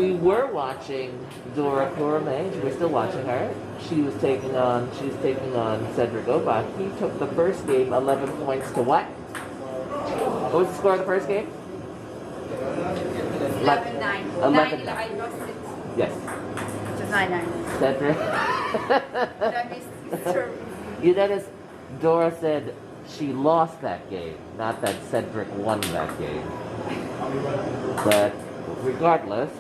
we were watching Dora Cormier. We're still watching her. She's taking on Cedric Obach. He took the first game 11 points to what? What was the score of the first game? 11-9. 11-9. I lost it. Yes. It was 9-9. Cedric. That is You notice Dora said she lost that game, not that Cedric won that game. But regardless,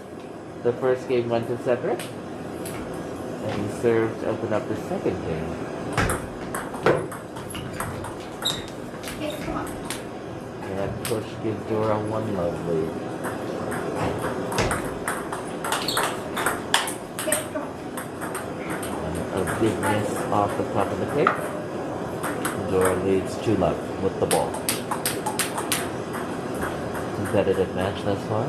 the first game went to Cedric, and he served to open up the second game. And push gives Dora one love lead. And a big miss off the top of the cake. Dora leads 2-love with the ball. Competitive match thus far.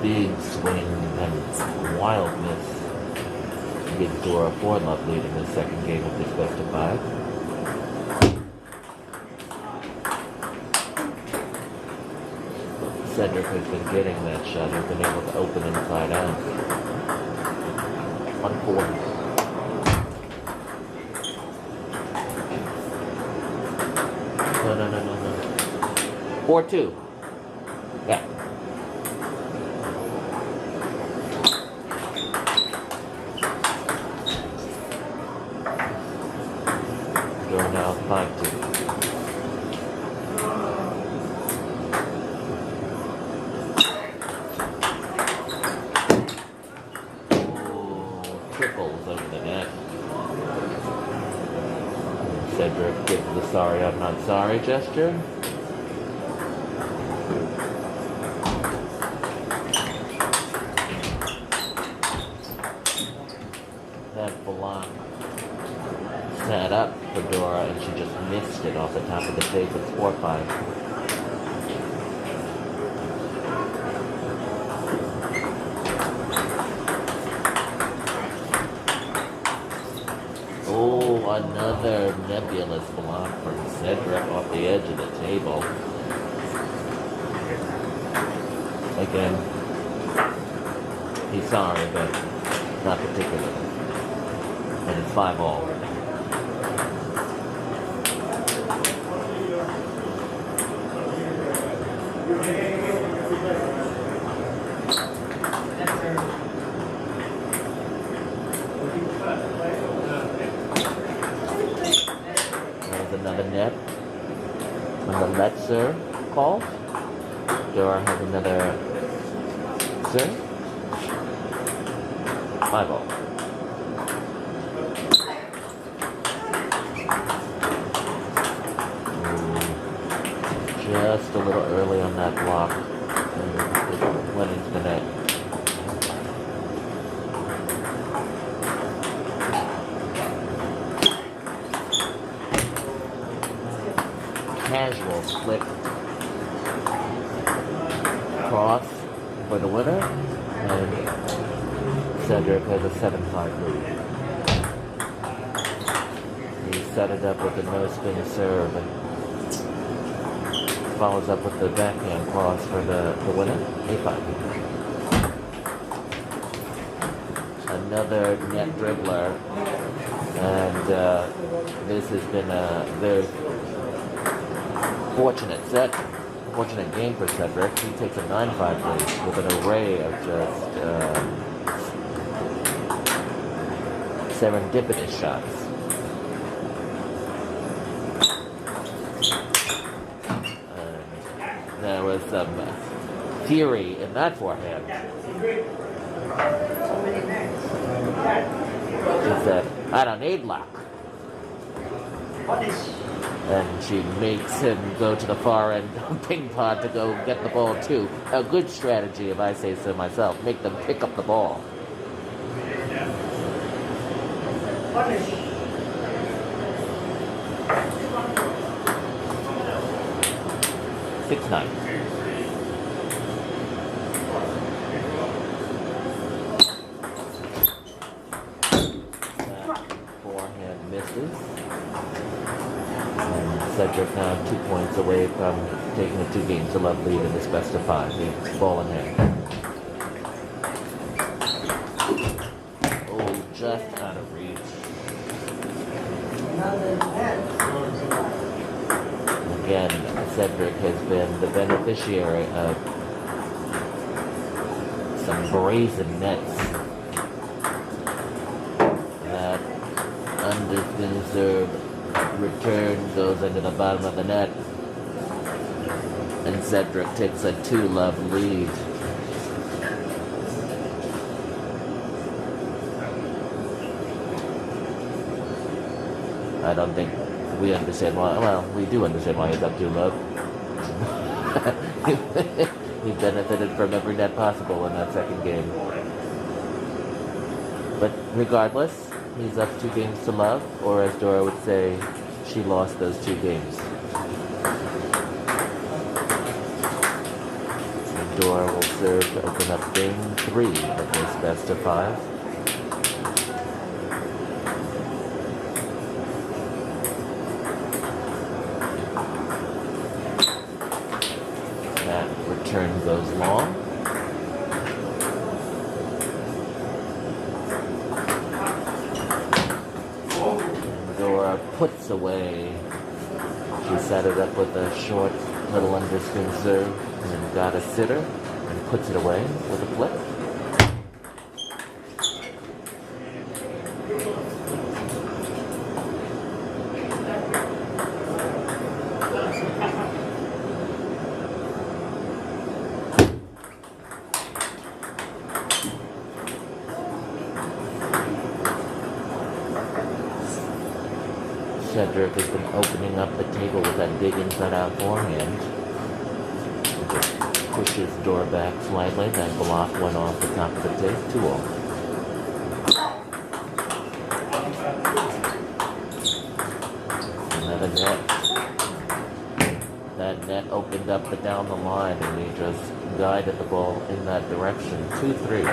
Big swing and wild miss gives Dora a 4-love lead in the second game of this best of 5. Cedric has been getting that shot. He's been able to open inside out. 1-4. No. 4-2. Yeah. Dora now 5-2. Trickles over the net. Cedric gives the sorry I'm not sorry gesture. That block set up for Dora and she just missed it off the top of the tape. It's 4-5. Oh, another nebulous block from Cedric off the edge of the table. Again, he's sorry, but not particularly. And it's 5-all. There's another net. And the let serve call. Dora has another serve. 5-all. Just a little early on that block. And it went into the net. Casual flick cross for the winner, and Cedric has a 7-5 lead. He set it up with a no-spin serve and follows up with the backhand cross for the winner, 8-5. Another net dribbler, and this has been a very fortunate game for Cedric. He takes a 9-5 lead with an array of just serendipitous shots. There was some fury in that forehand. She said, I don't need luck. And she makes him go to the far end of PINGPOD to go get the ball too. A good strategy, if I say so myself. Make them pick up the ball. 6-9. That forehand misses. And Cedric now 2 points away from taking a 2 games to love lead in this best of 5. He's ball in hand. Oh, just out of reach. Again, Cedric has been the beneficiary of some brazen nets. That undeserved return goes into the bottom of the net. And Cedric takes a 2-love lead. I don't think we understand why. Well, we do understand why he's up 2-love. He benefited from every net possible in that second game. But regardless, he's up 2 games to love, or as Dora would say, she lost those 2 games. And Dora will serve to open up game 3 of this best of 5. That return goes long. Dora puts away. She set it up with a short little underspin serve and got a sitter and puts it away with a flip. Cedric has been opening up the table with that big inside-out forehand. Just pushes Dora back slightly. That block went off the top of the tape. 2-all. Another net. That net opened up the down the line, and he just guided the ball in that direction. 2-3.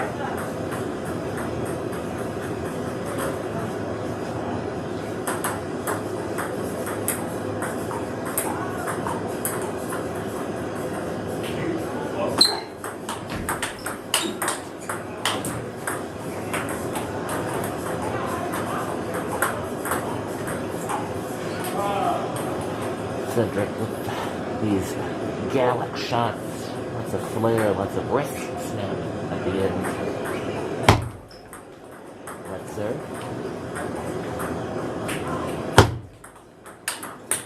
Cedric with these Gallic shots, lots of flair, lots of wrist snap at the end. Right serve.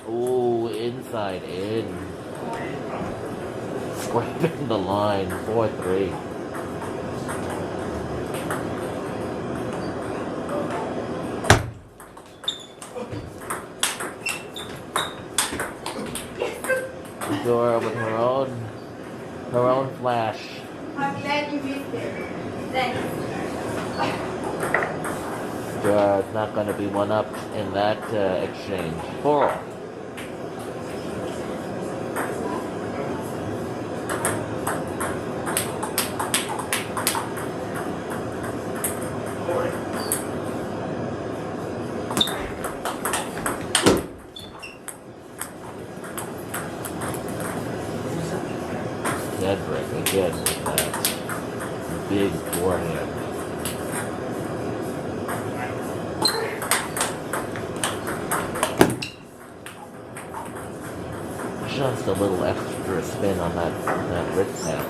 Ooh, inside in. Scraping the line, 4-3. Dora with her own flash. I'm glad you missed it. Thanks. Dora's not going to be one-upped in that exchange. 4-all. Cedric again with that big forehand. Just a little extra spin on that wrist snap.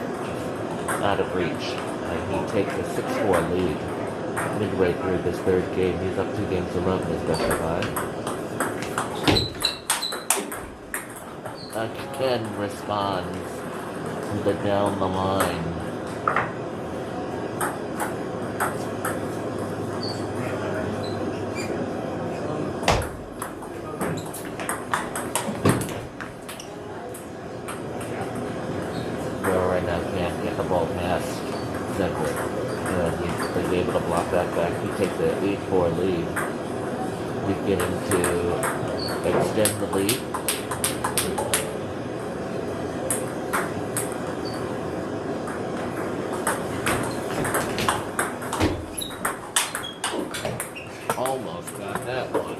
Out of reach. And he takes a 6-4 lead. Midway through this third game, he's up 2 games to love in his best of 5. Again responds to the down the line. Right now can't get the ball past Cedric. He's able to block that back. He takes an 8-4 lead. Beginning to extend the lead. almost got that one.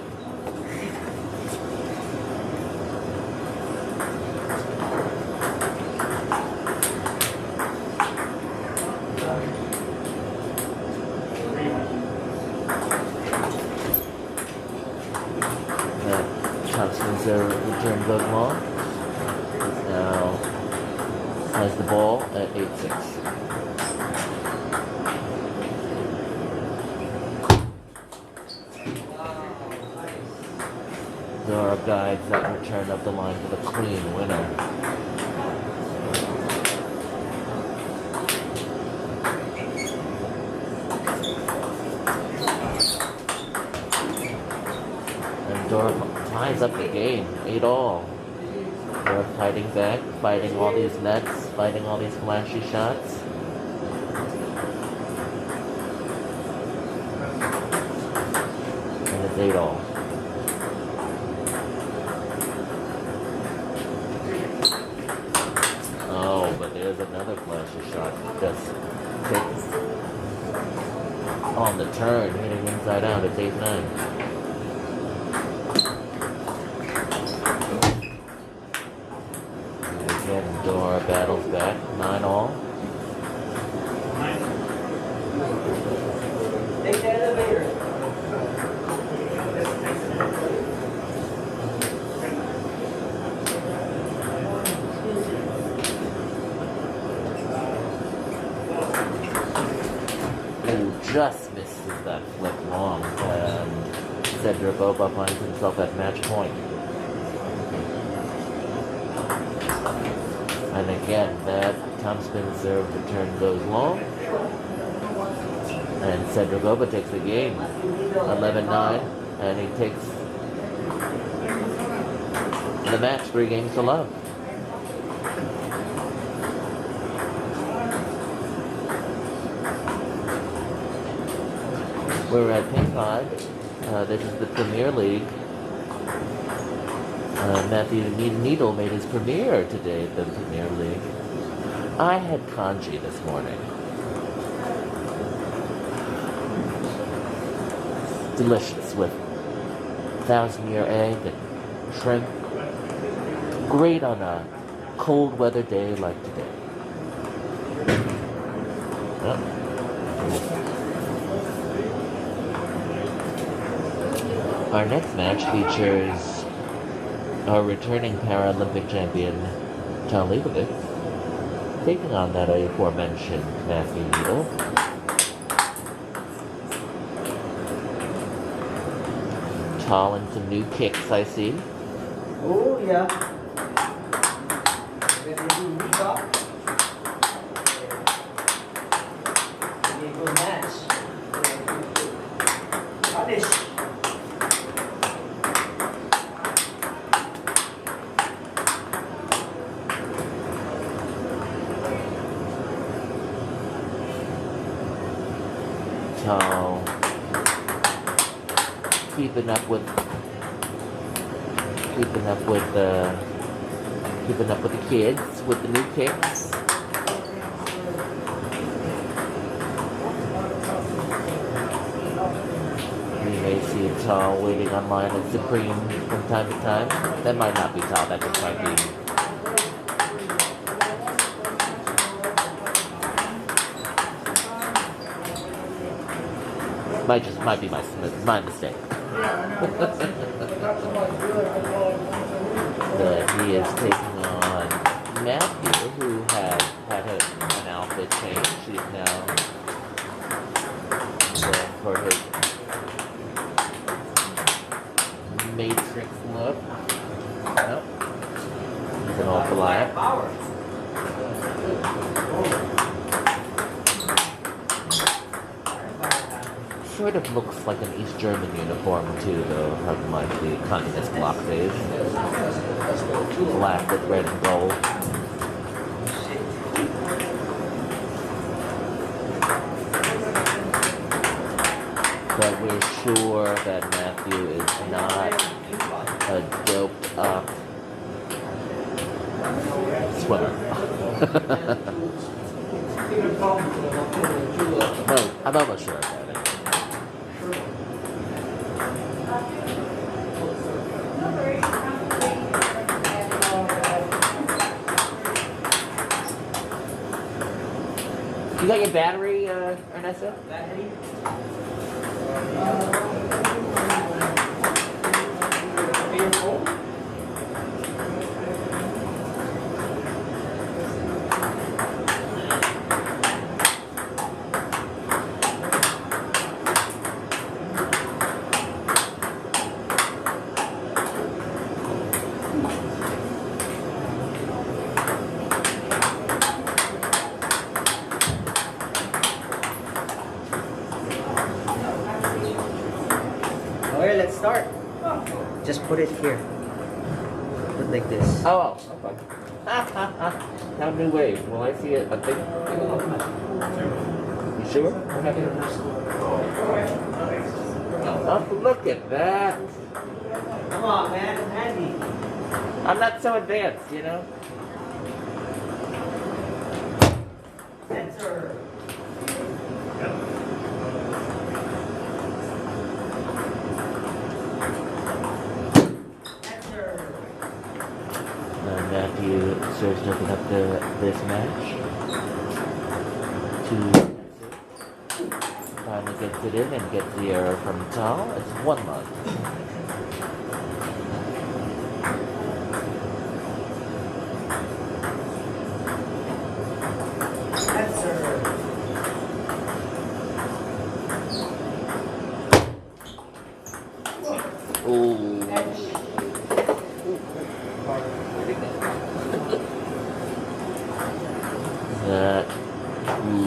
Thompson's return goes long. Now has the ball at 8-6. Dora guides that return up the line for the clean winner. And Dora ties up the game, 8-all. Dora fighting back, fighting all these nets, fighting all these flashy shots. And it's 8-all. Oh, but there's another flashy shot. Just takes on the turn, hitting inside out. It's 8-9. Again, Dora battles back, 9-all. Take the elevator. Just misses that flip long, and Cedric Oba finds himself at match point. And again, that Tom spin serve return goes long, and Cedric Oba takes the game, 11-9, and he takes the match 3-0. We're at PINGPOD. This is the Premier League. Matthew Needle made his premiere today at the Premier League. I had congee this morning. Delicious with 1,000-year egg and shrimp. Great on a cold weather day like today. Yep. Our next match features our returning Paralympic champion, John Leibovitz, taking on that aforementioned Matthew Needle. Tall and some new kicks, I see. Oh, yeah. When they do recall, they go match. Punish. Tall. Keeping up with the kids with the new kicks. We may see Tall waiting online at Supreme from time to time. That might not be Tall, that just might be might be my mistake. But he is taking on Matthew, who has had an outfit change. He's now going for his Matrix look. Nope. He's an old Goliath. Sort of looks like an East German uniform too, though, from like the communist bloc days. Black with red and gold. But we're sure that Matthew is not a doped up swimmer. No, I'm almost sure of that. You got your battery, Ernesto? Battery? Your phone? Okay, let's start. Just put it here. Put like this. Oh, okay. Now new wave. Will I see it? I think. You sure? Oh, look at that. Come on, man. It's handy. I'm not so advanced, you know? Sensor. Sensor. Matthew serves to open up this match. Finally gets it in and gets the error from Tal. It's 1-0. Sensor. Ooh. That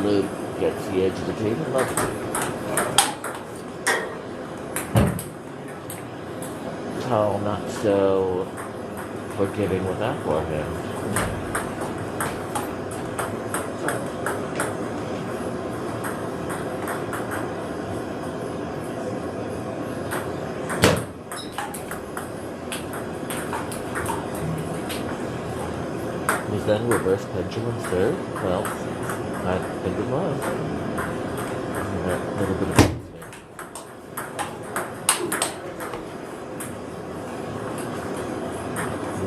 Luke gets the edge of the table. Lovely. Tal not so forgiving with that for him. Was then reverse pendulum third? Well, I think it was. That little bit of spin.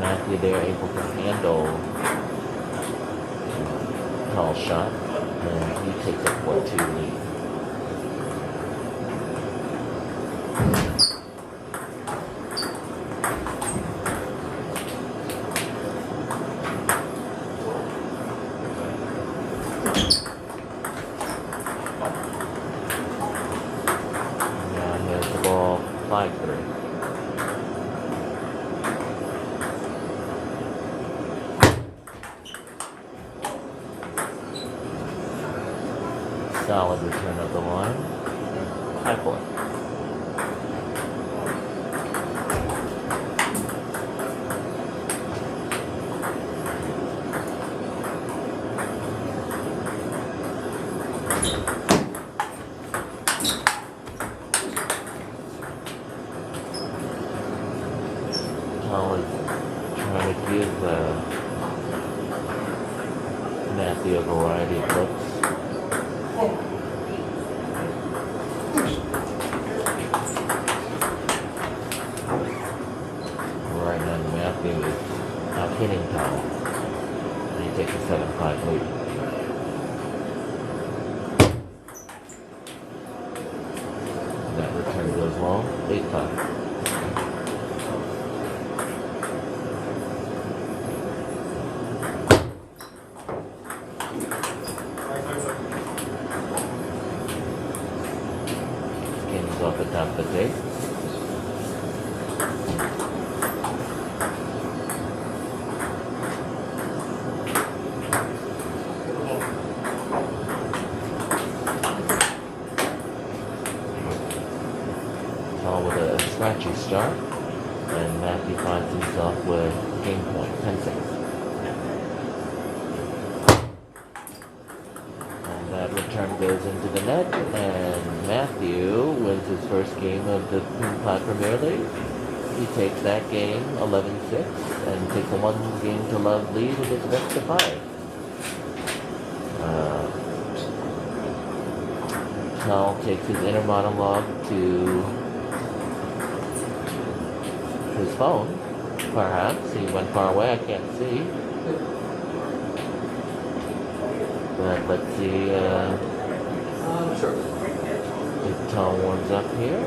Matthew there able to handle Tall shot, and he takes a 4-2 lead. Solid return of the line. High point. Solid trying to give Matthew a variety of looks. Right now, Matthew is out hitting Tom, and he takes a 7-5 lead. That return goes long, 8-5. Game's off the top of the tape. With a scratchy start, and Matthew finds himself with game point 10-6. And that return goes into the net, and Matthew wins his first game of the PINGPOD Premier League. He takes that game 11-6 and takes a 1-game-to-love lead in his best of 5. Tal takes his inner monologue to his phone, perhaps. He went far away, I can't see. But let's see if Tal warms up here.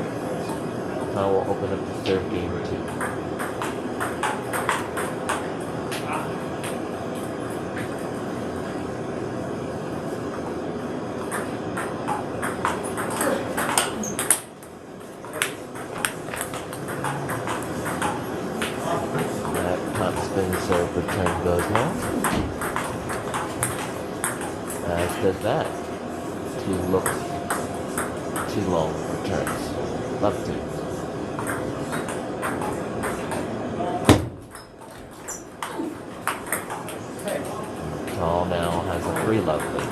Tal will open up to serve game 2. Serve return goes long. As does that. 2 looks, 2 long returns. Love to. Tall now has a 3 love lead.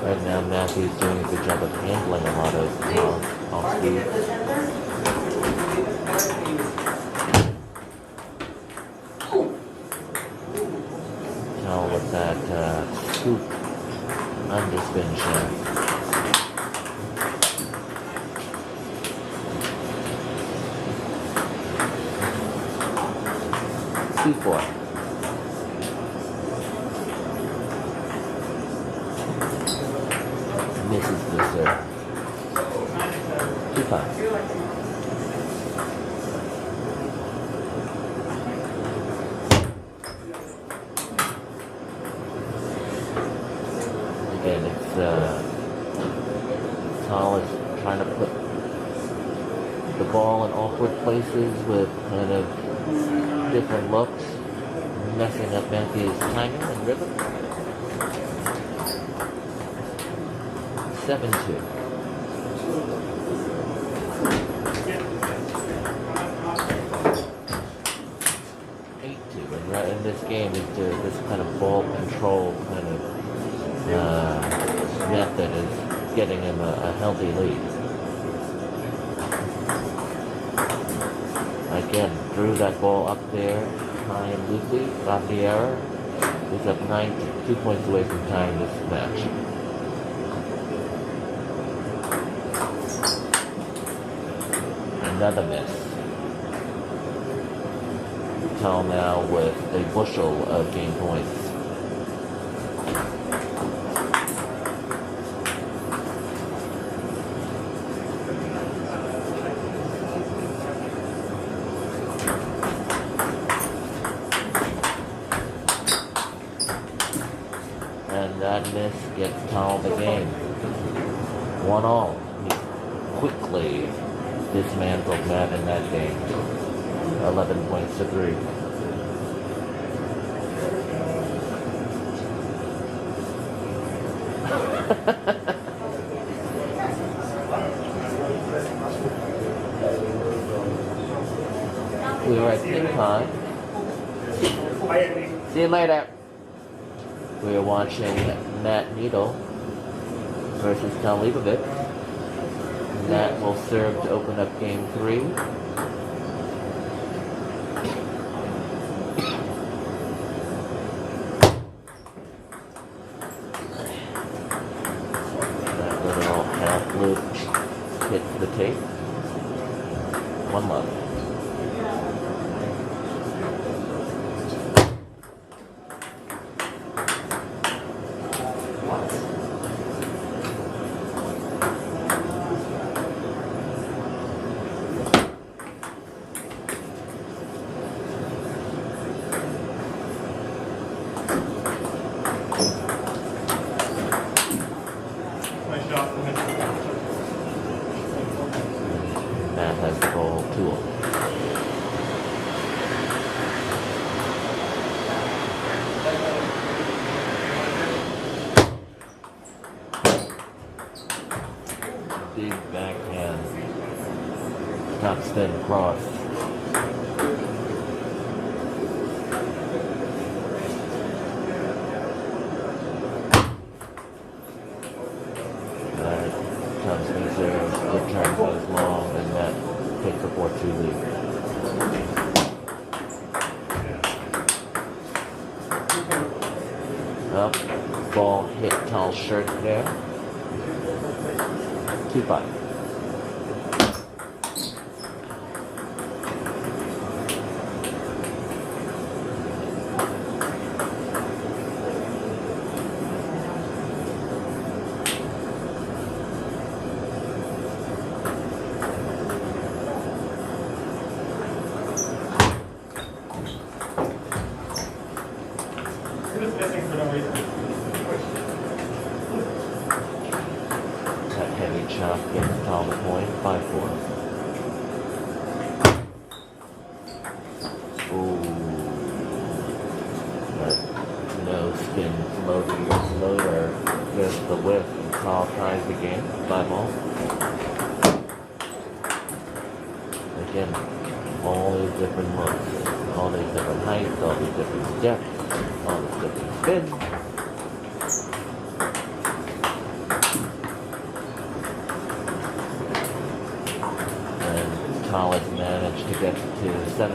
Right now, Matthew's doing a good job of handling a lot of off speed. Now with that scoop underspin shot. 2-4. Misses the serve. 2-5. Again, it's Tal is trying to put the ball in awkward places with kind of different looks, messing up Matthew's timing and rhythm. 7-2. 8-2. And right in this game, is this kind of ball control kind of method is getting him a healthy lead. Again, threw that ball up there, high and loosely, got the error. He's up 2 points away from tying this match. Another miss. Tal now with a bushel of game points. And that miss gets Tal the game. 1-all. He quickly dismantled Matt in that game. 11 points to 3. We were at PINGPOD. See you later. We are watching Matt Needle versus Tal Leibovitz. Matt will serve to open up game 3. That little half loop hits the tape. 1 love. Matt has the ball tool. Big backhand. Top spin cross. Comes reserve, return goes long, and that takes a 4-2 lead. Ball hit Tall's shirt there. 2-5. That heavy chop gets Tall the point. 5-4. Ooh. That no spin floater gets the whiff and Tall ties the game. 5-all. Again, all these different looks, all these different heights, all these different depths, all these different spins. And Tall has managed to get to 7-5.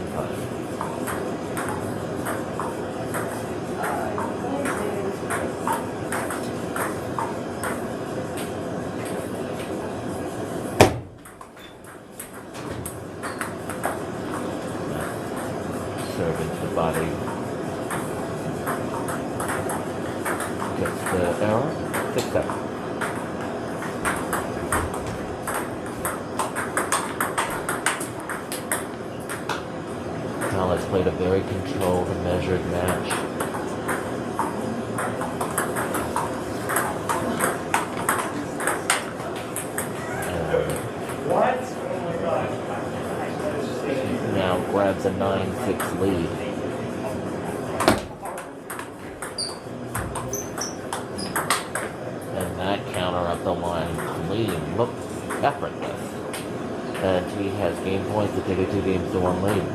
Serving the body. Gets the error. 6-7. Tall has played a very controlled and measured match. What? Oh my gosh. Now grabs a 9-6 lead. And that counter up the line lead looks effortless. And he has game points to take a 2-1 lead.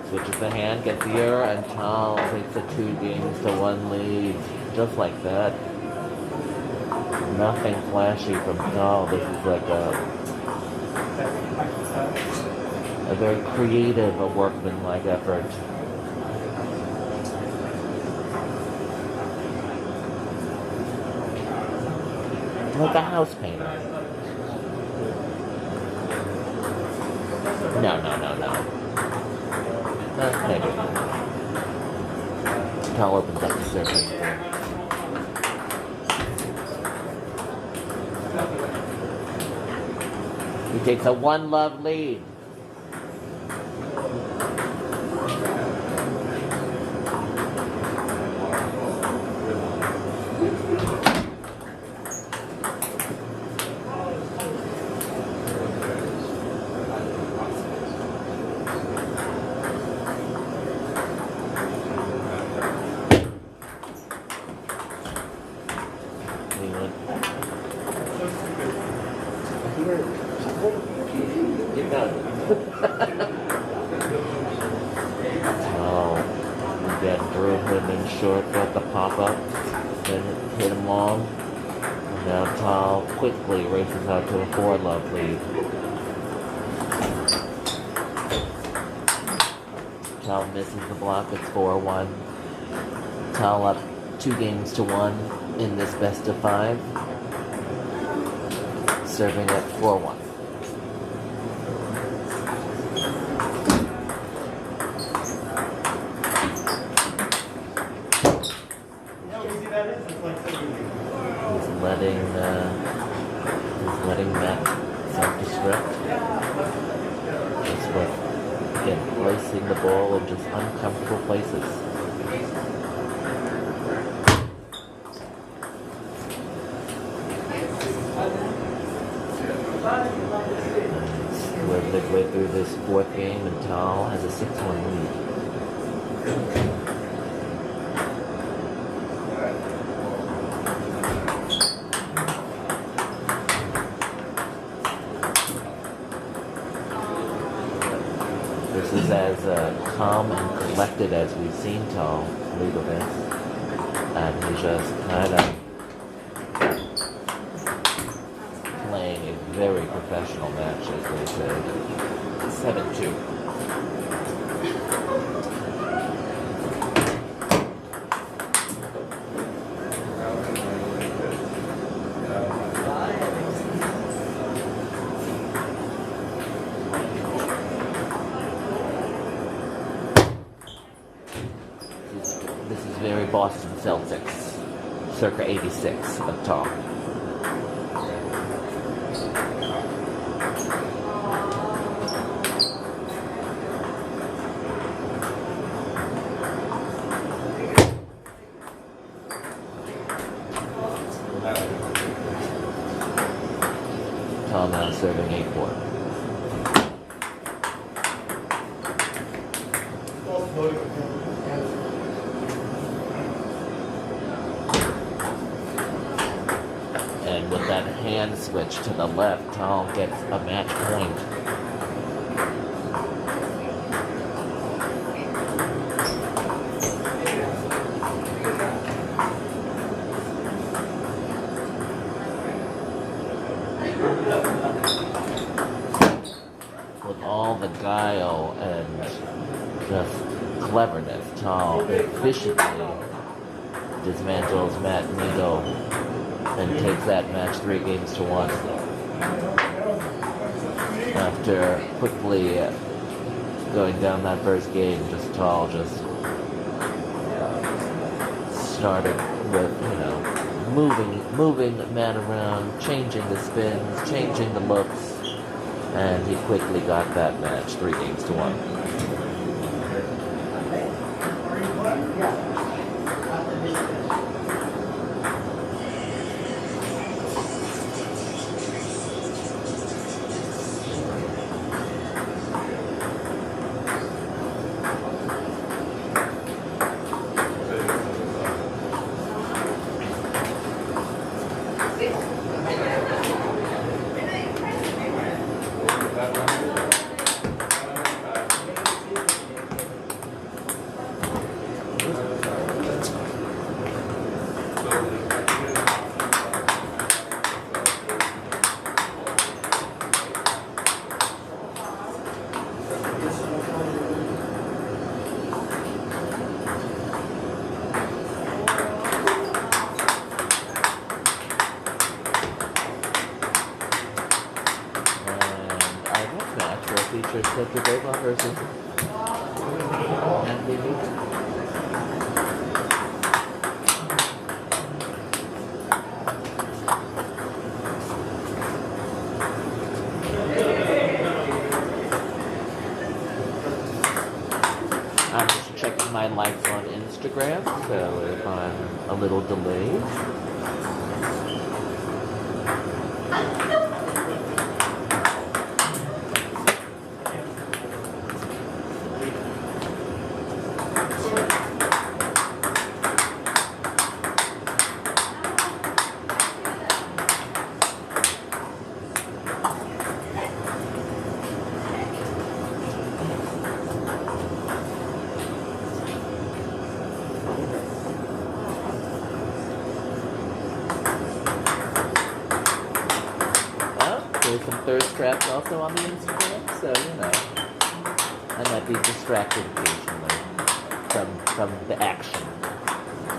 Switches the hand, gets the error, and Tall takes a 2-1 lead. Just like that. Nothing flashy from Tall. This is like a very creative, a workmanlike effort. Like a house painter. No. Maybe. Tall opens up the surface. He takes a 1-love lead. Oh, again, drew him in short, got the pop-up, then hit him long. And now Tall quickly races out to a 4-love lead. Tall misses the block, it's 4-1. Tall up 2-1 in this best of 5. Serving at 4-1. He's letting that self-destruct. Just with, again, placing the ball in just uncomfortable places. We're midway through this 4th game, and Tall has a 6-1 lead. This is as calm and collected as we've seen Tall lead events. And he's just kind of playing a very professional match, as they say. 7-2. very Boston Celtics, circa 86 up top. Tall now serving 8-4. And with that hand switch to the left, Tall gets a match point. With all the guile and just cleverness, Tall efficiently dismantles Matt Nito and takes that match 3-1. After quickly going down that first game, Tall started with, moving Matt around, changing the spins, changing the looks, and he quickly got that match 3-1. Features Cedric Oba versus Anthony Newton. I'm just checking my likes on Instagram, so if I'm a little delayed. There's some thirst traps also on the Instagram, so I might be distracted occasionally from the action,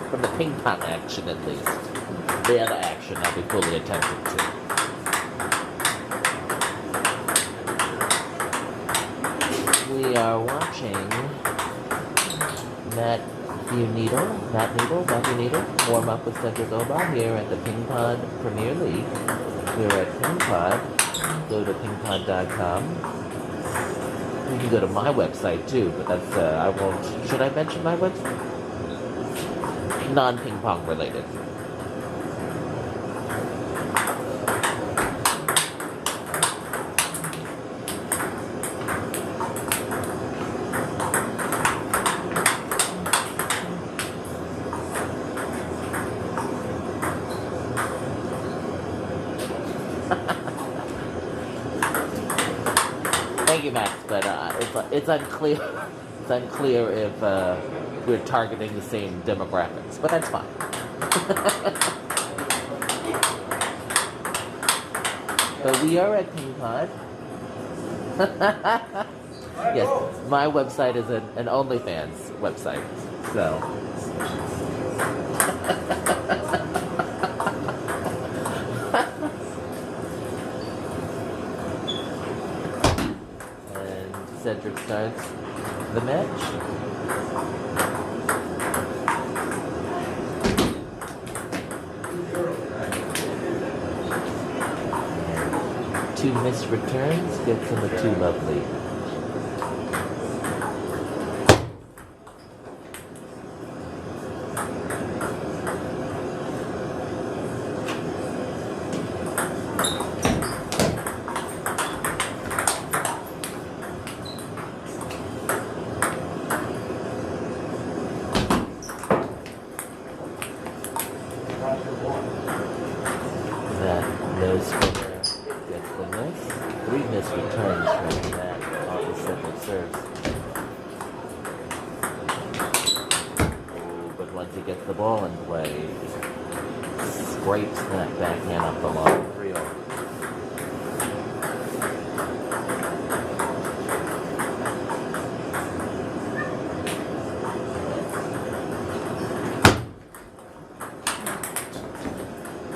from the ping pong action at least. The other action I'll be fully attentive to. We are watching Matthew Needle warm up with Cedric Oba here at the PINGPOD Premier League. Here at PINGPOD, go to pingpod.com. You can go to my website too, but that's, I won't, should I mention my website? Non-ping pong related. Thank you, Max, but it's unclear. It's unclear if we're targeting the same demographics, but that's fine. But we are at PINGPOD. Yes, my website is an OnlyFans website, so. Cedric starts the match. 2 missed returns gets him a 2 love lead. That no spinner gets the miss. 3 missed returns from that off the simple serves. Oh, but once he gets the ball in play, scrapes that backhand up the line. 3-0.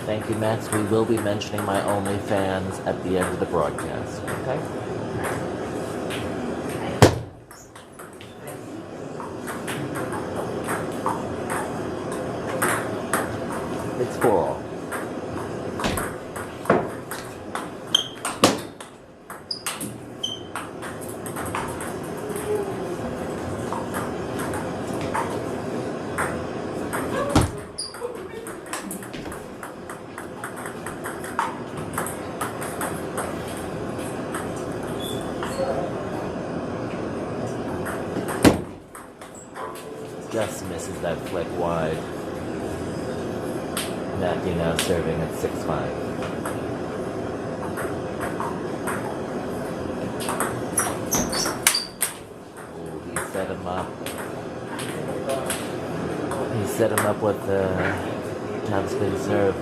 Thank you, Max. We will be mentioning my OnlyFans at the end of the broadcast, okay? It's 4-all. Just misses that flick wide. Matthew now serving at 6-5. Oh, he set him up. He set him up with the topspin serve,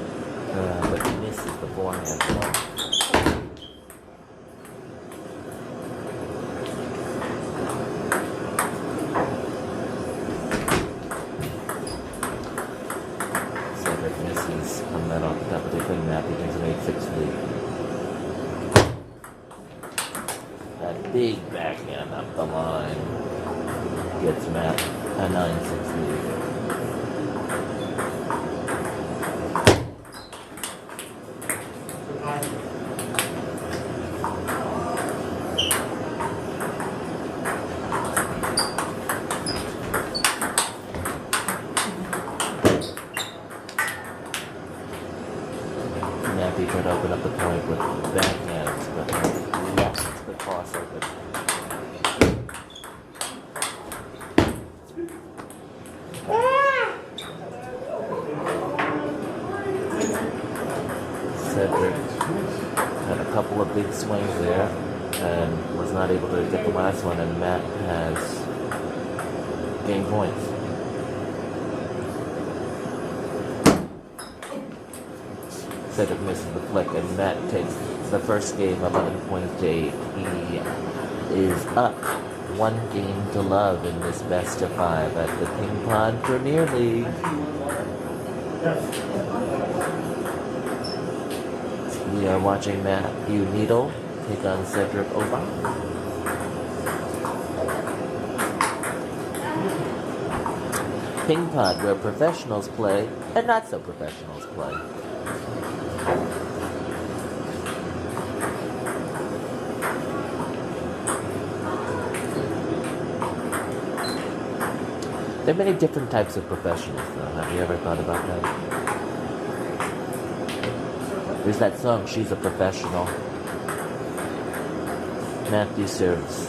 but misses the forehand. On that off the top of the thing, Matthew takes an 8-6 lead. That big backhand up the line gets Matt a 9-6 lead. Matthew tried to open up the point with backhands, but left the cross open. Cedric had a couple of big swings there and was not able to get the last one, and Matt has gained points. Cedric misses the flick, and Matt takes the first game 11 points to 8. He is up 1 game to love in this best of 5 at the PINGPOD Premier League. We are watching Matthew Needle take on Cedric Oba. PINGPOD, where professionals play and not so professionals play. There are many different types of professionals, though. Have you ever thought about that? There's that song, She's a Professional. Matthew serves.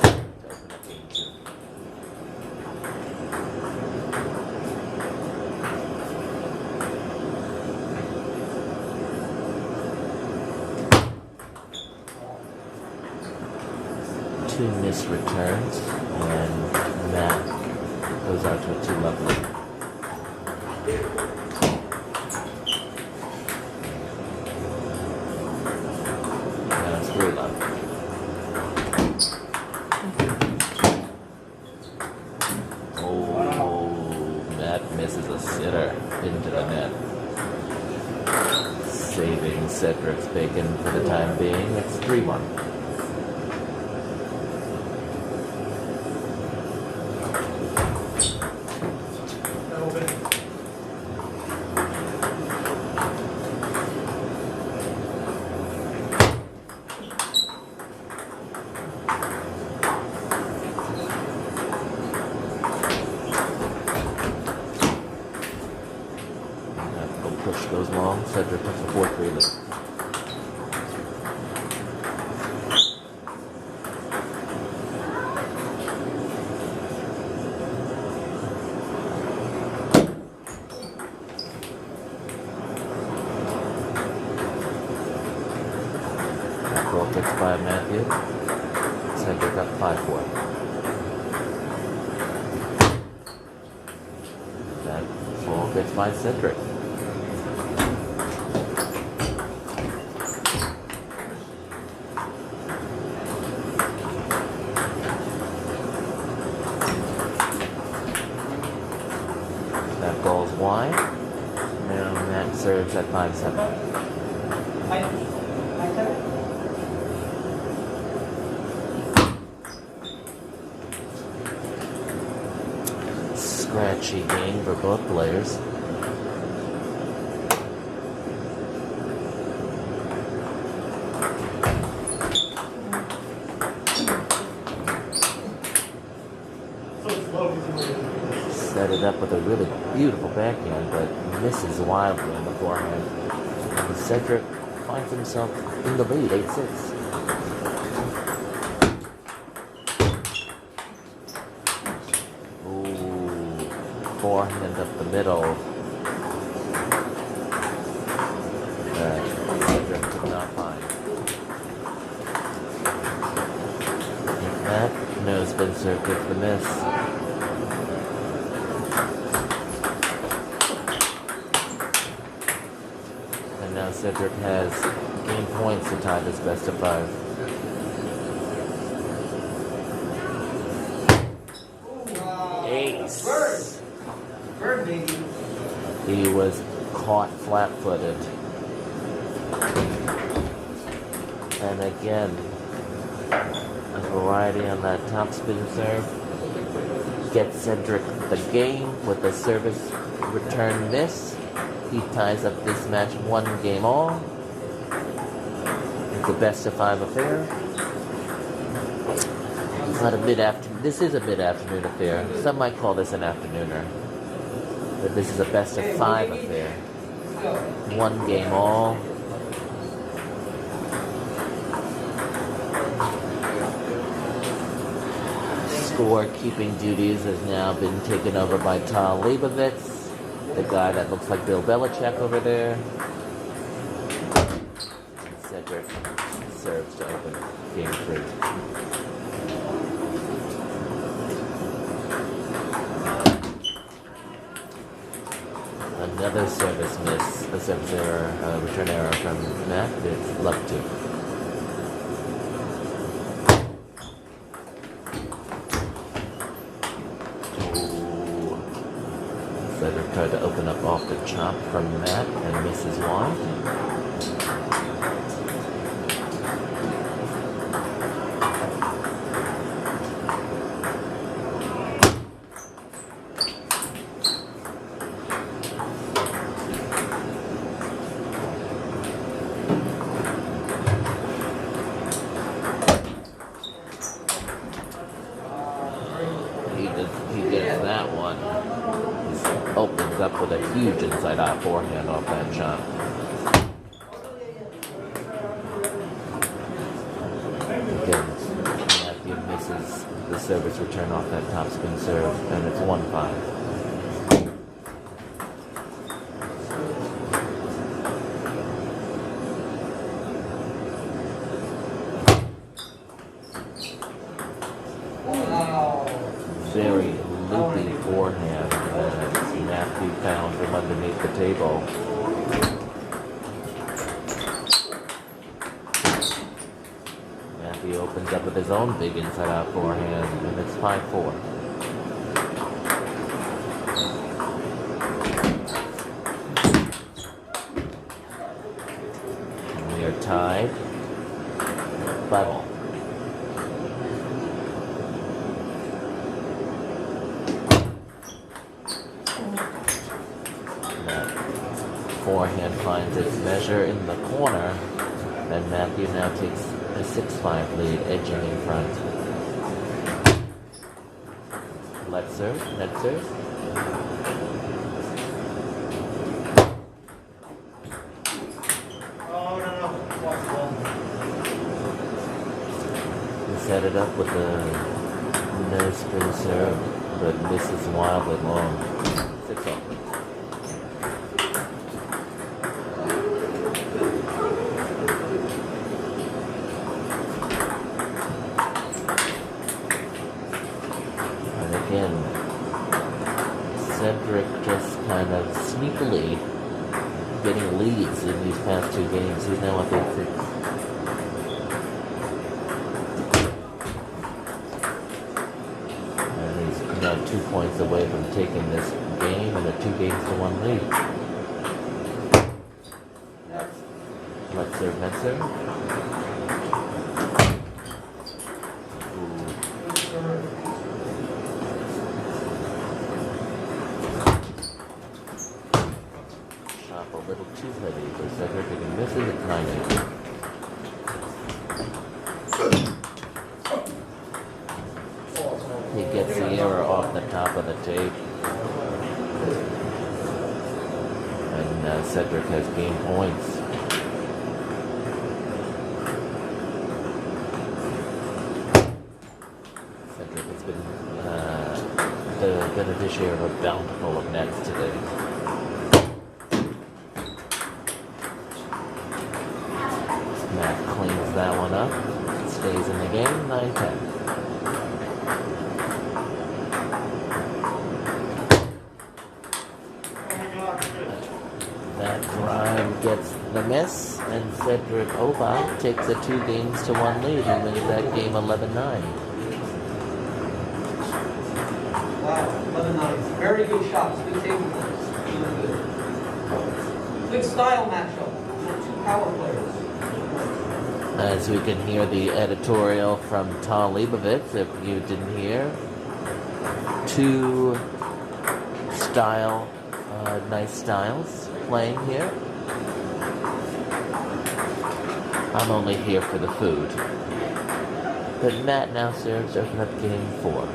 Two missed returns, and Matt goes out to a 2 love lead. Now it's 3 love. Oh, Matt misses a sitter into the net. Saving Cedric's bacon for the time being. It's 3-1. goes long. Cedric puts the 4-3 lead. Ball gets by Matthew. Cedric up 5-4. That ball gets by Cedric. That ball's wide. Now Matt serves at 5-7. Scratchy game for both players. Set it up with a really beautiful backhand, but misses wildly on the forehand. And Cedric finds himself in the lead, 8-6. Forehand up the middle. Cedric could not find. That nose been served with the miss. And now Cedric has game points to tie this best of 5. Ace. He was caught flat-footed. And again, a variety on that topspin serve. Gets Cedric the game with a service return miss. He ties up this match 1-all. It's a best of 5 affair. It's not a mid-afternoon. This is a mid-afternoon affair. Some might call this an afternooner. But this is a best of 5 affair. 1-all. Score-keeping duties has now been taken over by Tal Leibovitz, the guy that looks like Bill Belichick over there. And Cedric serves to open game 3. Another service miss, a service error, return error from Matt. It's love 2. Oh. Cedric tried to open up off the chop from Matt and misses wide. Opens up with a huge inside-out forehand off that shot. Again, Matthew misses the service return off that topspin serve, and it's 1-5. Very loopy forehand that Matthew found from underneath the table. Matthew opens up with his own big inside-out forehand, and it's 5-4. And we are tied, but forehand finds its measure in the corner, and Matthew now takes a 6-5 lead, edging in front. Let's serve, net serve. set it up with a no spin serve, but misses wildly long. 6-all. And again, Cedric just kind of sneakily getting leads in these past two games. He's now up 8-6. And he's now 2 points away from taking this game and a 2-games-to-1 lead. Let's serve, net serve. Shot a little too heavy for Cedric, and he misses at 9-8. He gets the error off the top of the tape. And Cedric has gained points. Cedric has been the beneficiary of a bountiful of nets today. Matt cleans that one up. Stays in the game, 9-10. That drive gets the miss, and Cedric Obach takes a 2-games-to-1 lead and wins that game 11-9. Wow, 11-9. Very good shots. Good table players. Good style matchup. Two power players. As we can hear the editorial from Tal Leibovitz, if you didn't hear. Two nice styles playing here. I'm only here for the food. But Matt now serves to open up game 4.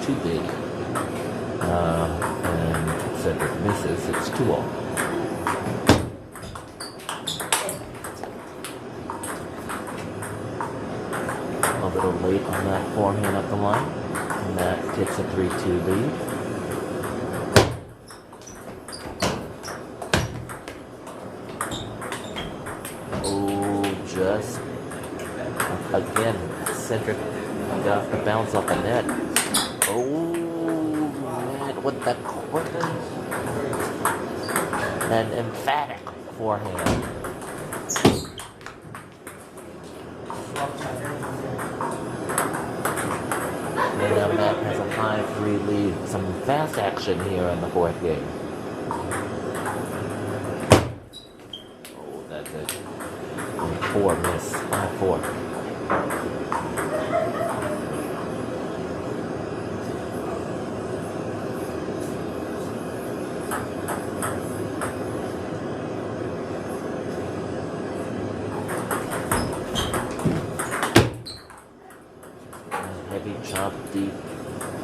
Too big, and Cedric misses. It's 2-all. A little late on that forehand up the line, and that takes a 3-2 lead. Oh, just again, Cedric got the bounce off the net. Oh, man, with the quick and emphatic forehand. And now Matt has a 5-3 lead. Some fast action here in the fourth game. Oh, that's it. 4 miss. 5-4. Chop deep,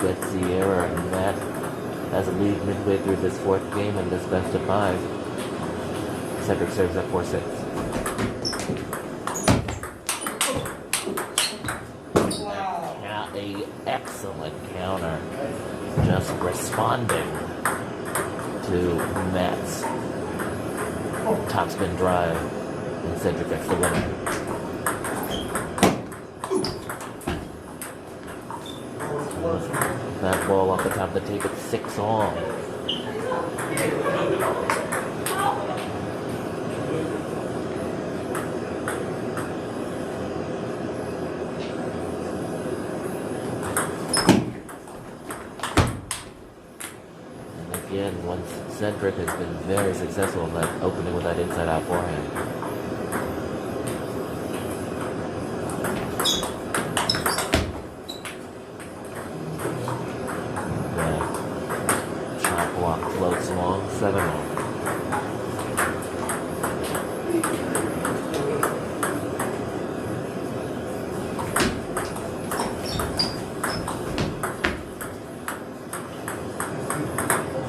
gets the error, and that has a lead midway through this fourth game in this best of 5. Cedric serves at 4-6. Wow. Now a excellent counter, just responding to Matt's topspin drive, and Cedric gets the winner. That ball off the top of the tape at 6-all. And again, once Cedric has been very successful in that opening with that inside-out forehand. close long, 7-all.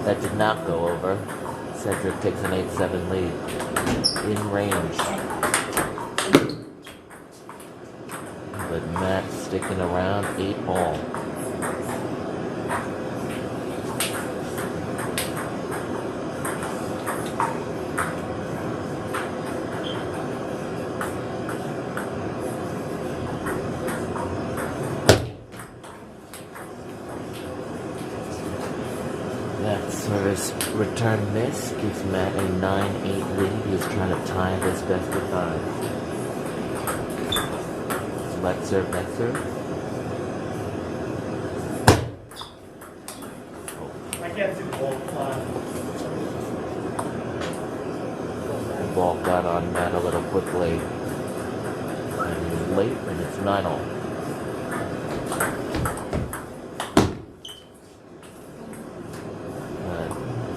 That did not go over. Cedric takes an 8-7 lead. In range. But Matt sticking around, 8-all. That service return miss gives Matt a 9-8 lead. He's trying to tie this best of 5. Select serve, next serve. I can't see the ball fly. The ball got on Matt a little quickly. And he's late, and it's 9-all.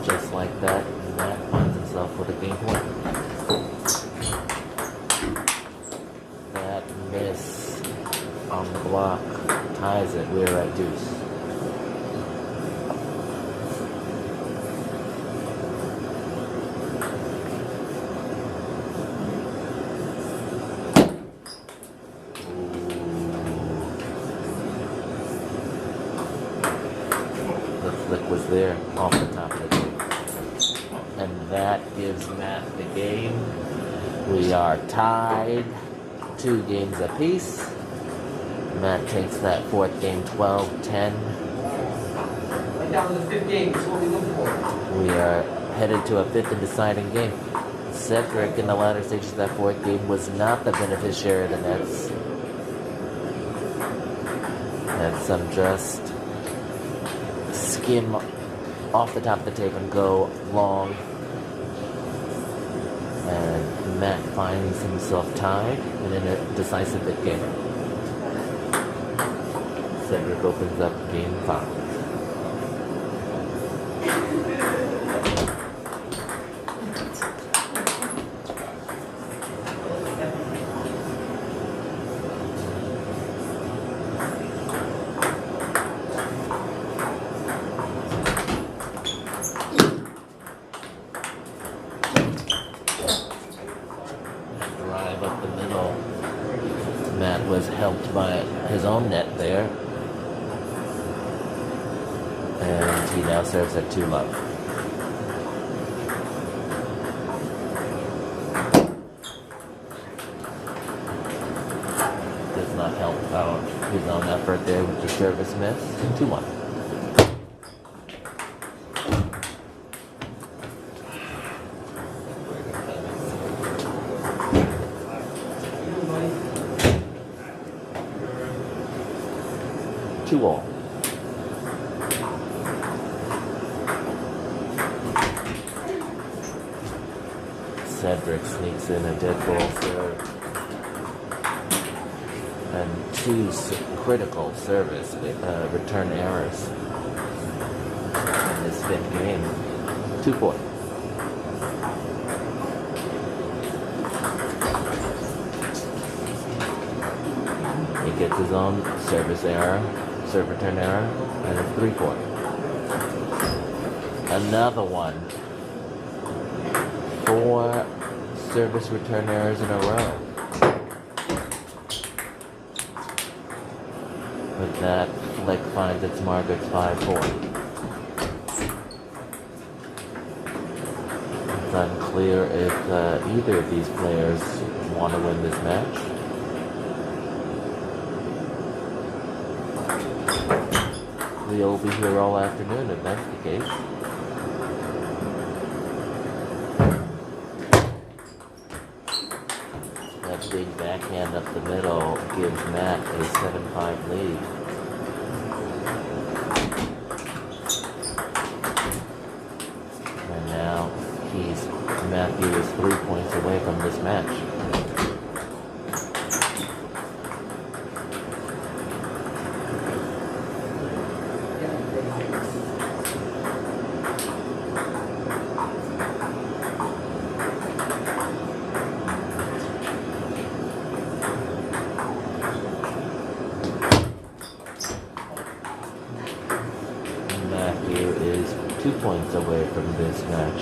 Just like that, Matt finds himself with a game point. That miss on the block ties it. We're at deuce. The flick was there off the top of the table. And that gives Matt the game. We are tied 2 games apiece. Matt takes that 4th game 12-10. Right down to the 5th game. That's what we look for. We are headed to a 5th and deciding game. Cedric in the latter stages of that 4th game was not the beneficiary of the nets. Had some just skim off the top of the tape and go long. And Matt finds himself tied and in a decisive 5th game. Cedric opens up game 5. Drive up the middle. Matt was helped by his own net there. And he now serves at 2-love. Does not help out his own effort there with the service miss. 2-1. All. Cedric sneaks in a dead ball serve. And 2 critical service return errors in this 5th game. 2-4. He gets his own service error. Serve return error, and it's 3-4. Another one. 4 service return errors in a row. But that flick finds its mark at 5-4. It's unclear if either of these players want to win this match. We'll be here all afternoon if that's the case. That big backhand up the middle gives Matt a 7-5 lead. And now Matthew is 3 points away from this match. Matthew is 2 points away from this match.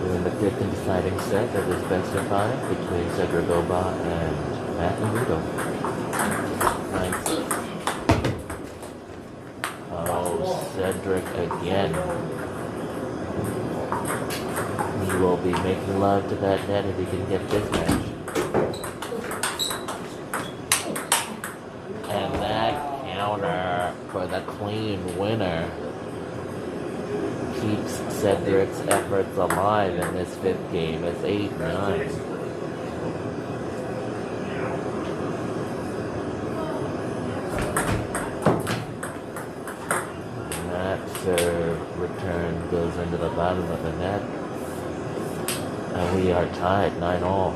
We're in the fifth and deciding set of this best of 5 between Cedric Oba and Matthew Needle. Nice. Oh, Cedric again. He will be making love to that net if he can get this match. And that counter for the clean winner keeps Cedric's efforts alive in this fifth game. It's 8-9. That serve return goes into the bottom of the net. And we are tied 9-all.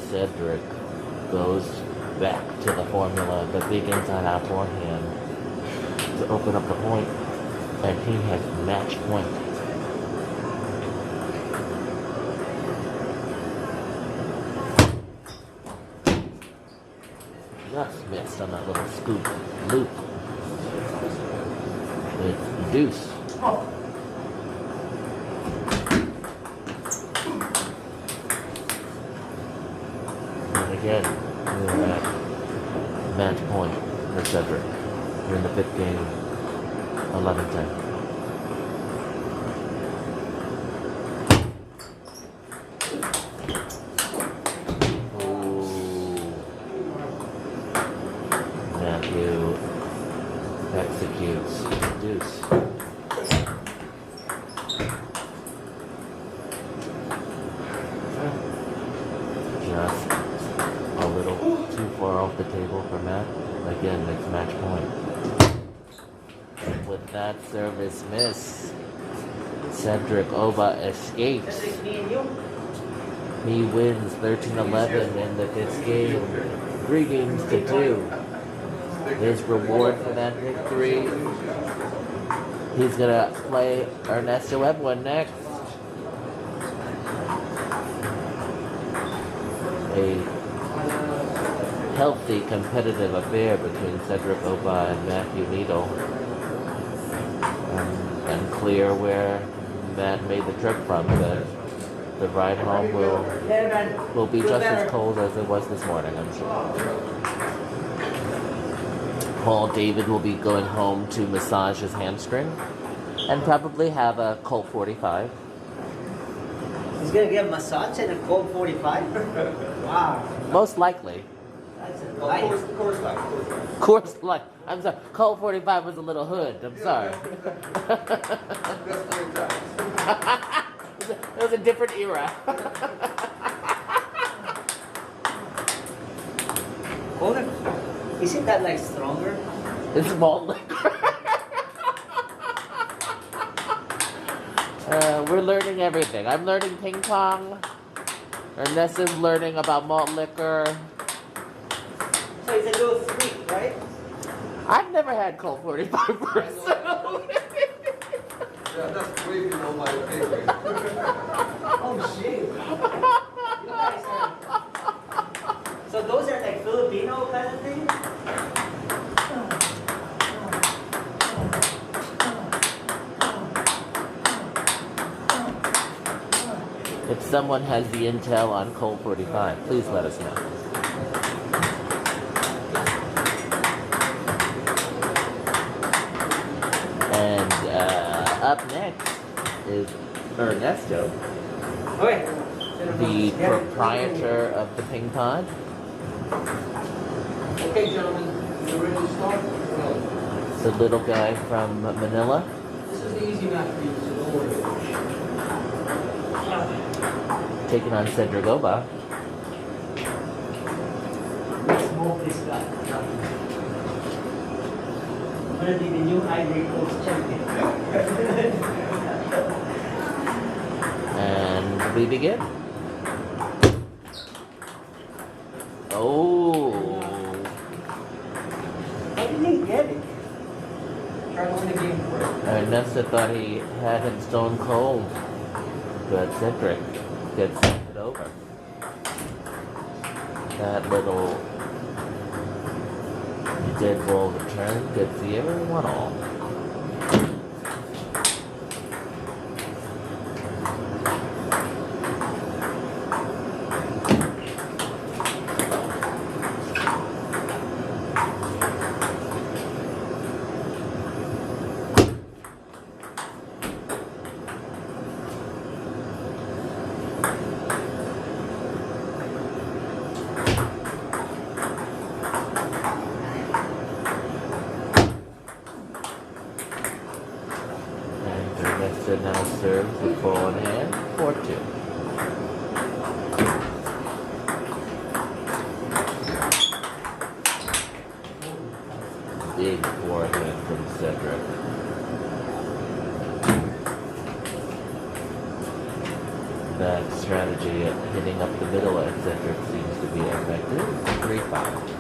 Cedric goes back to the formula, the big inside-out forehand to open up the point, and he has match point. Just missed on that little scoop loop. It's deuce. Again, we're at match point for Cedric. We're in the fifth game, 11-10. Matthew executes deuce. Just a little too far off the table for Matt. Again, it's match point. And with that service miss, Cedric Oba escapes. He wins 13-11 in the fifth game, 3 games to 2. His reward for that victory, he's gonna play Ernesto Ebwin next. A healthy competitive affair between Cedric Oba and Matthew Needle. Unclear where Matt made the trip from, but the ride home will be just as cold as it was this morning, I'm sure. Paul David will be going home to massage his hamstring and probably have a Colt 45. He's gonna get a massage and a Colt 45? Wow. Most likely. That's a life. Course Light. I'm sorry. Colt 45 was a little hood. I'm sorry. It was a different era. Hold it. Isn't that like stronger? It's malt liquor. We're learning everything. I'm learning ping pong. Ernesto's learning about malt liquor. So it's a little sweet, right? I've never had Colt 45 personally. Yeah, that's way below my favorite. Oh shit. You guys are... So those are like Filipino kind of things? If someone has the intel on Colt 45, please let us know. And up next is Ernesto, Okay. the proprietor of the Ping Pod. Okay, gentlemen, you ready to start? Well, The little guy from Manila. this is the easy match for you, so don't worry. Taking on Cedric Oba. Let's smoke this guy. I'm gonna be the new Ivory Coast champion. And we begin. Oh. How did he get it? Try to win the game first. Ernesto thought he had him stone cold. but Cedric gets it over. That little dead ball return gets the error 1-all. Now serves with ball in hand, 4-2. Big forehand from Cedric. That strategy of hitting up the middle at Cedric seems to be effective. 3-5.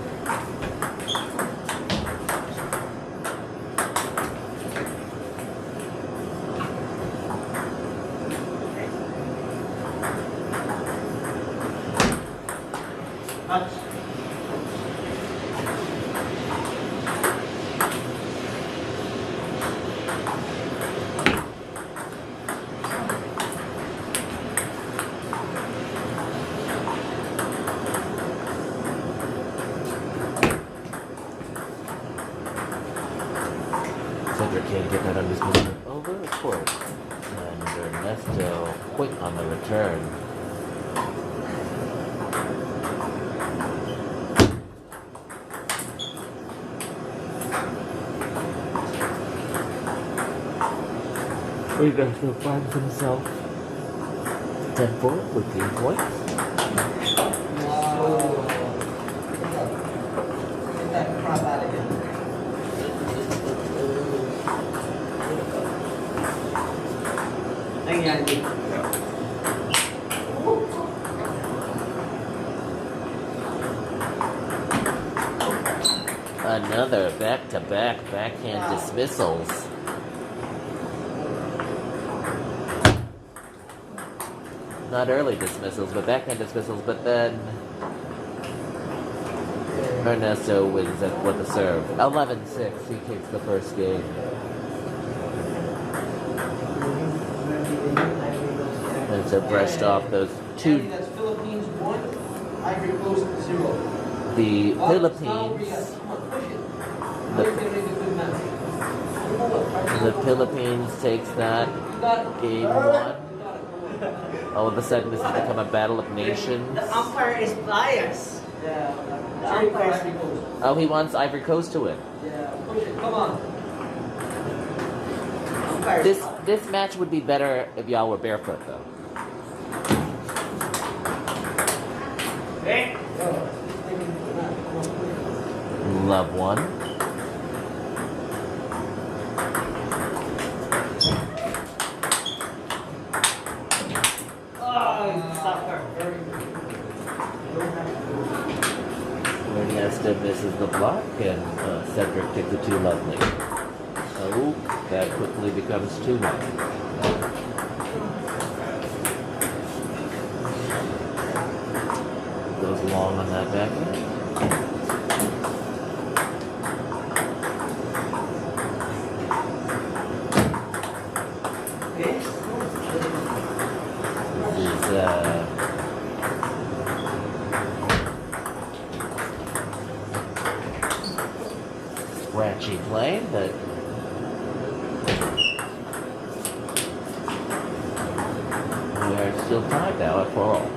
Cedric can't get that undisputed over, of course. And Ernesto quick on the return. Ernesto finds himself 10-4 with 3 points. Wow. Get that crap out of here. Another back-to-back backhand dismissals. Not early dismissals, but backhand dismissals, but then Ernesto wins with the serve. 11-6, he takes the first game. And so brushed off those two. Andy, that's Philippines 1, Ivory Coast 0. The South Philippines. Korea, come on, push it. Now you're gonna make a good match. The Philippines takes that You got it. game 1. You got it. All of a sudden, this has become a battle of nations. The umpire is biased. Yeah. The Cheering for umpire. Ivory Coast. Oh, he wants Ivory Coast to win. Yeah, push it. Come on. Umpire is This match would be better if y'all were barefoot, though. Hey. Love one. Oh, sucker. Ernesto misses the block, and Cedric takes it too lovely. Oh, that quickly becomes 2-1. Goes long on that backhand. This is scratchy play, but we are still tied now at 4-all.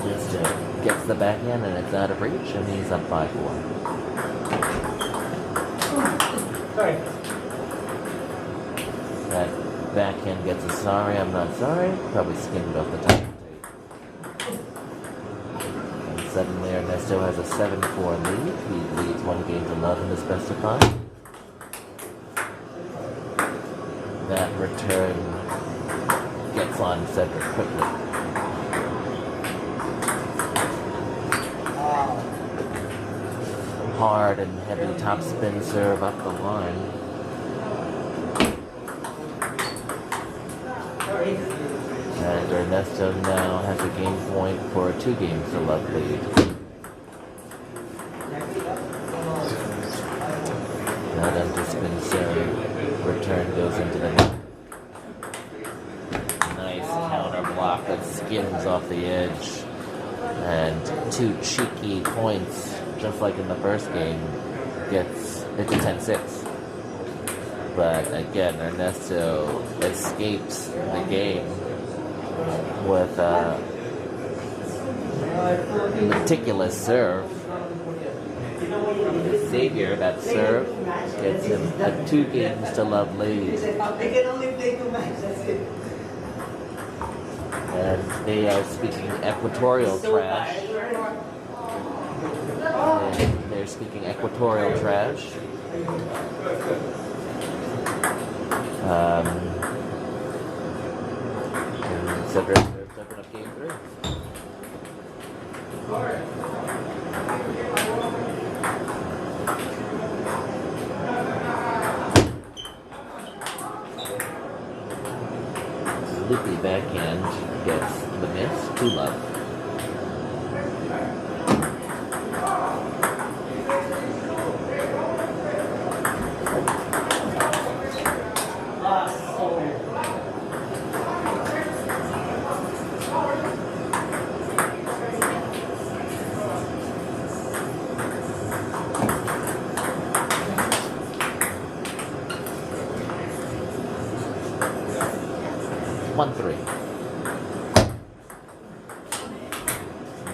Just gets the backhand and it's out of reach, and he's up 5-4. Sorry. That backhand gets a sorry, I'm not sorry. Probably skimmed off the top of the tape. And suddenly Ernesto has a 7-4 lead. He leads 1 game to 0 in his best of 5. That return gets on Cedric quickly. hard and heavy topspin serve up the line. And Ernesto now has a game point for a 2 games to love lead. That empty spin serve return goes into the net. Nice counter block that skims off the edge. And 2 cheeky points, just like in the first game, it's a 10-6. But again, Ernesto escapes the game with a meticulous serve. Xavier, that serve, gets him a 2 games to love lead. They can only play 2 matches, that's it. And they are speaking equatorial trash. And they're speaking equatorial trash. And Cedric serves open up game 3. Loopy backhand gets the miss, 2 love.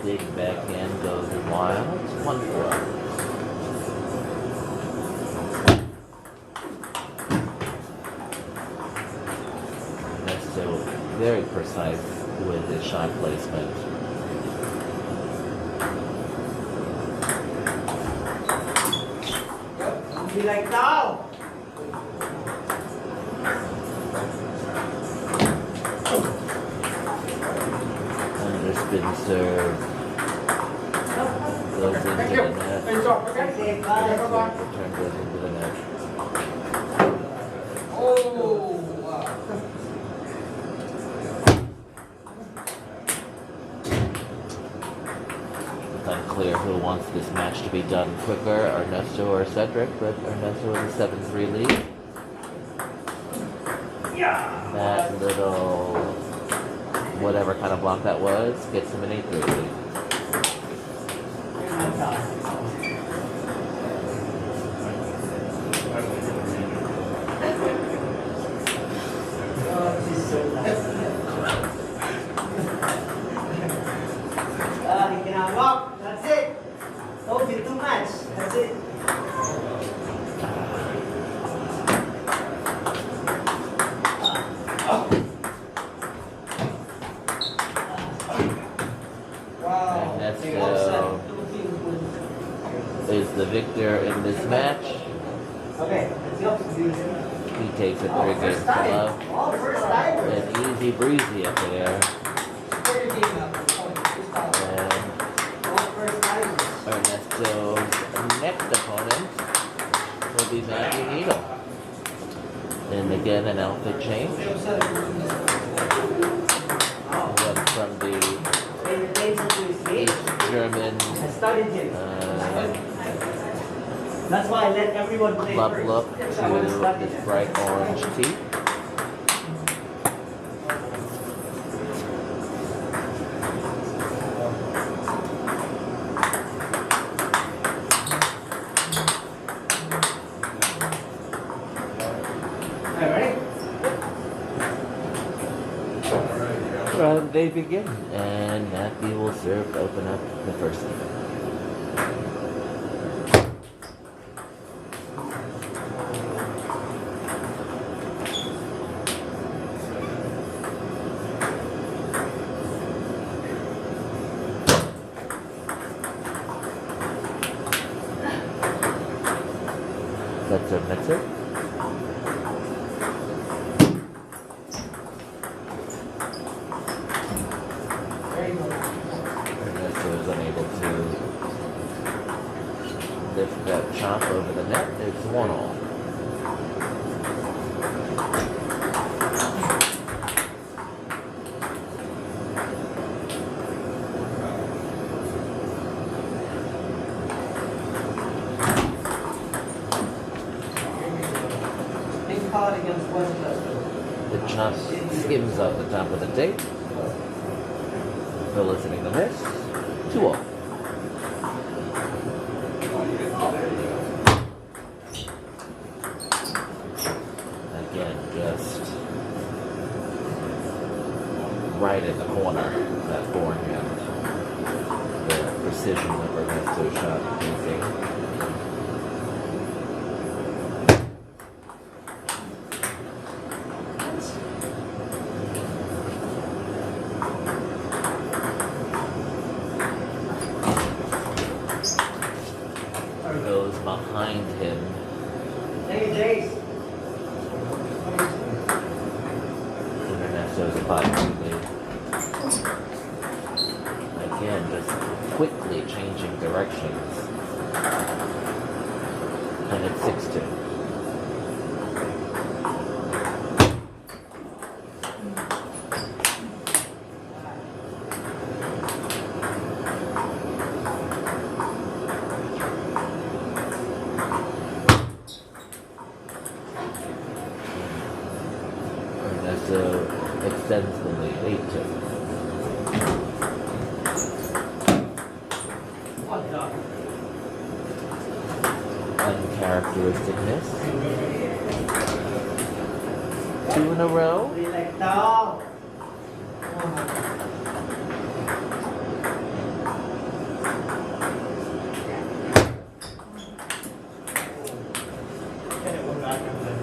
Big backhand goes wild. 1-4. That's so very precise with his shot placement. Be like, no! Spin serve goes into the net. Return goes into the net. Oh, wow. It's unclear who wants this match to be done quicker, Ernesto or Cedric, but Ernesto has a 7-3 lead. That little whatever kind of block that was, gets him an 8-3 lead. He cannot walk, that's it. Don't be too much, that's it. Is the victor in this match. Okay, let's go. He takes a 3 games to love. Oh, first time. And easy breezy up there. And Ernesto's next opponent will be Maggie Needle. And again, an outfit change. Went from the East German that's why I let everyone play club first. look to this bright orange tee. They begin, and Matthew will serve to open up the first game. That's a mixer. Ernesto is unable to lift chop over the net. It's 1-all. Pink pod against Westchester. The chop skims off the top of the tape. Eliciting the miss. 2-all. Again, just right in the corner, that forehand. The precision of Ernesto's shot using. Goes behind him. Thank you, Jace. Ernesto's a 5-2 lead. Again, just quickly changing directions. And it's 6-2. Ernesto extends the lead 8-2. Uncharacteristic miss. 2 in a row. Directo. And it went back and then.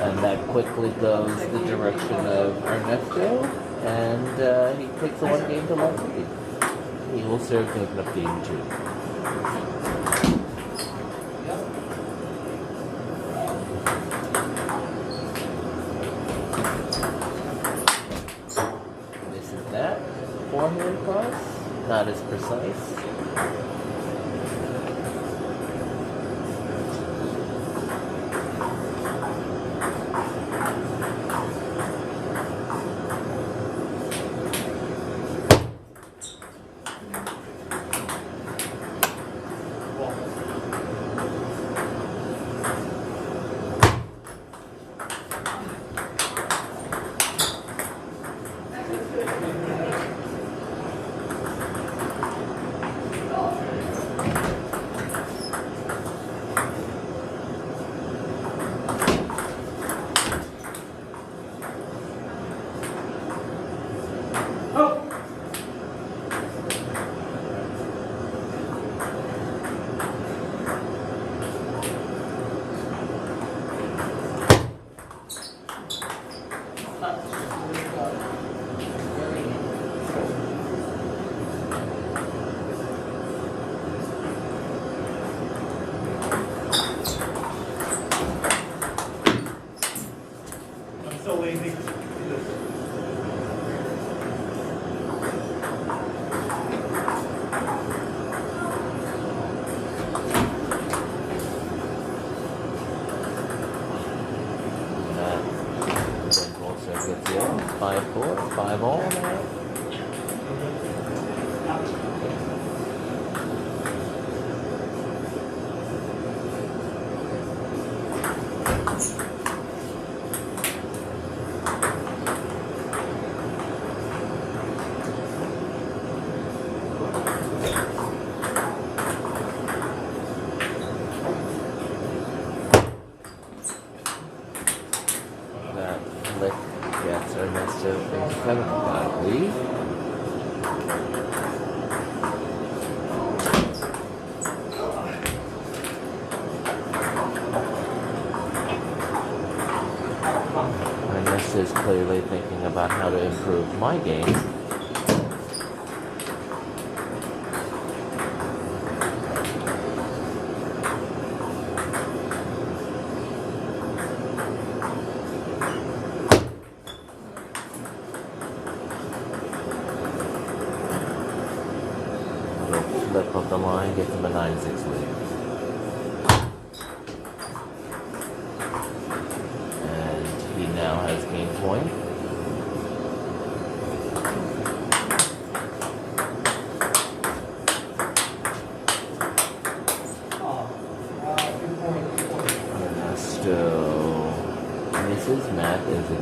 And that quickly goes the direction of Ernesto. And he takes a 1-game to 1 lead. He will serve to open up game 2. Misses that. Forehand cross. Not as precise. I'm so lazy to do this. Then also gets you 5-4, 5-all now. That flick gets Ernesto a 7-5 lead. clearly thinking about how to improve my game. Flip of the line, gets him a 9-6 lead. And he now has game point. Ernesto misses. Matt is the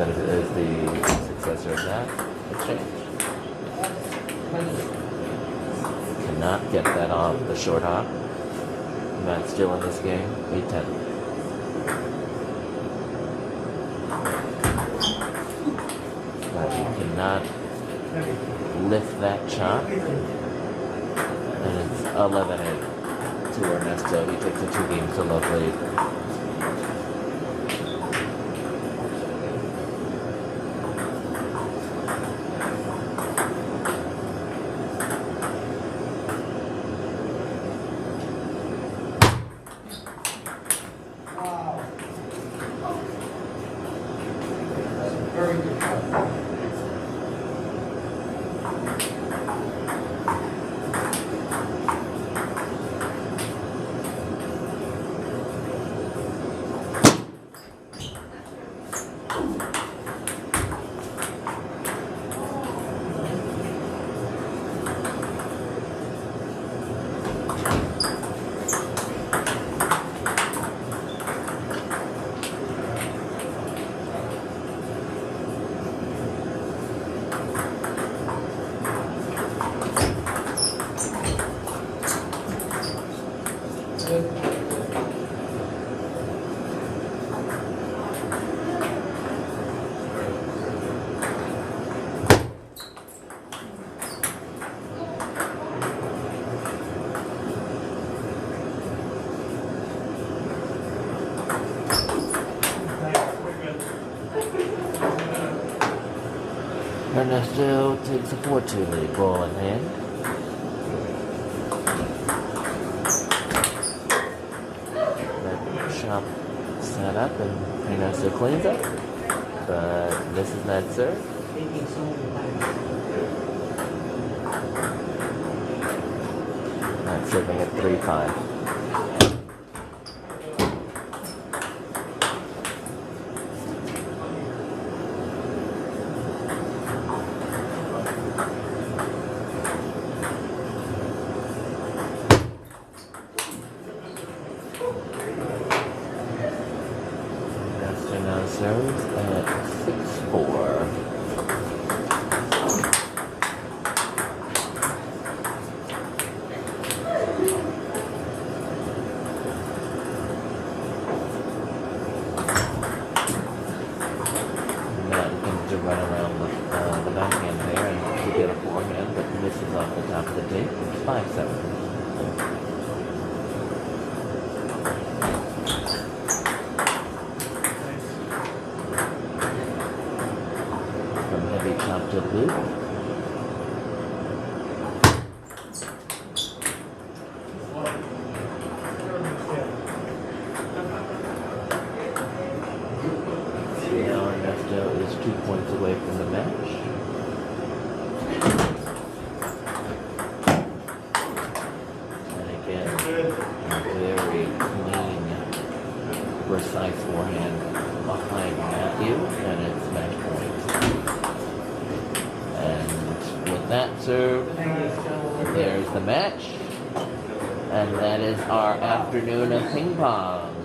successor of that. Exchange. Cannot get that off the short hop. Matt's still in this game. 8-10. But he cannot lift that chop. And it's 11-8 to Ernesto. He takes a 2 games to love lead. Very good shot. Ernesto takes a 4-2 lead, ball in hand. That chop set up and Ernesto cleans up, but misses that serve. Taking so many times. That's serving at 3-5. Ernesto now serves at 6-4. To run around the backhand there and to get a forehand, but misses off the top of the tape. It's 5-7. From heavy chop to loop. Now Ernesto is 2 points away from the match. And again, very clean, precise forehand behind Matthew, and it's match point. And with that serve, there's the match. And that is our afternoon of ping pong.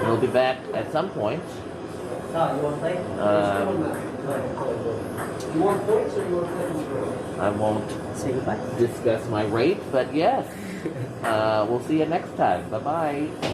We'll be back at some point. You want to play? You want points or you want to play? I won't Say goodbye. discuss my rate, but yes. We'll see you next time. Bye-bye.